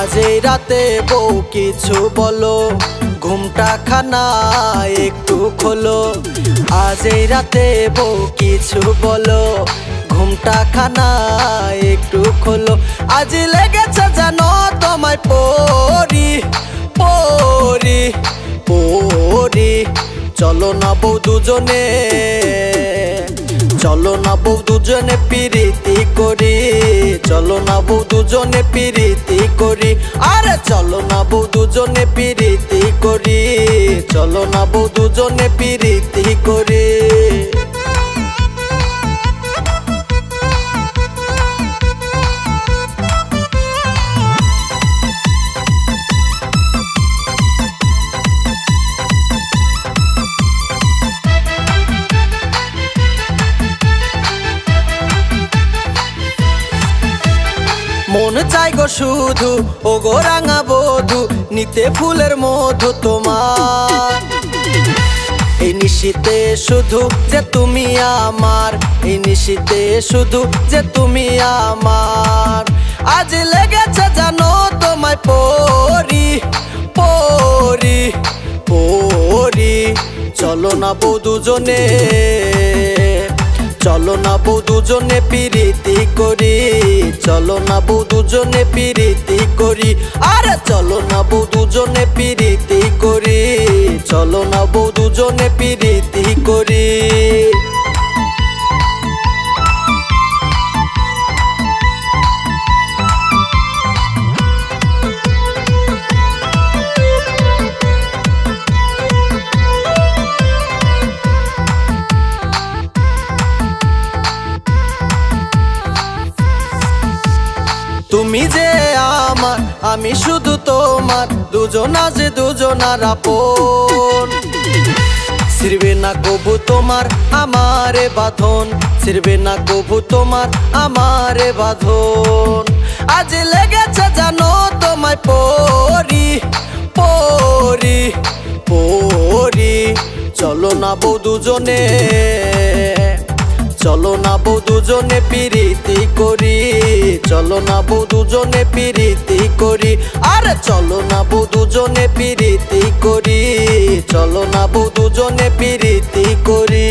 আজ এই রাতে বউ কিছু বলো, ঘুমটা খানা একটু খোলো। আজ এই রাতে বউ কিছু বলো, ঘুমটা খানা একটু খোলো। আজ লেগেছে জানো তোমায় পরি পরি পরি। চলো না বউ দুজনে, চলো না বউ দুজনে পিরিতি করি। চলো না বউ দুজনে পিরিতি করি। আরে চলো না বউ দুজনে পিরিতি করি। চলো না বউ দুজনে পিরিতি করি। মন চাই গো শুধু ও গো রাঙা বধূ, নিতে ফুলের মধু তোমার। এই নিশীতে শুধু যে তুমি আমার, এই নিশীতে শুধু যে তুমি আমার। আজ লেগেছে জানো তোমায় পরি পরি পরি। চলো না বউ দুজনে, চলো না বউ দুজনে পিরিতি করি। চলো না বউ দুজনে পিরিতি করি। আরে চলো না বউ দুজনে পিরিতি করি। চলো না বউ দুজনে পিরিতি করি। তুমি যে আমার, আমি শুধু তোমার, দুজনা যে দুজনার আপন। ছিড়বে না কবু তোমার আমারে বাঁধন, ছিড়বে না কবু তোমার আমারে বাঁধন। আজ লেগেছে জানো তোমায় পরি পরি পরি। চলো না বউ দুজনে, চলো না বউ দুজনে পিরিতি করি। চলো না বউ দুজনে পিরিতি করি। আরে চলো না বউ দুজনে পিরিতি করি। চলো না বউ দুজনে পিরিতি করি।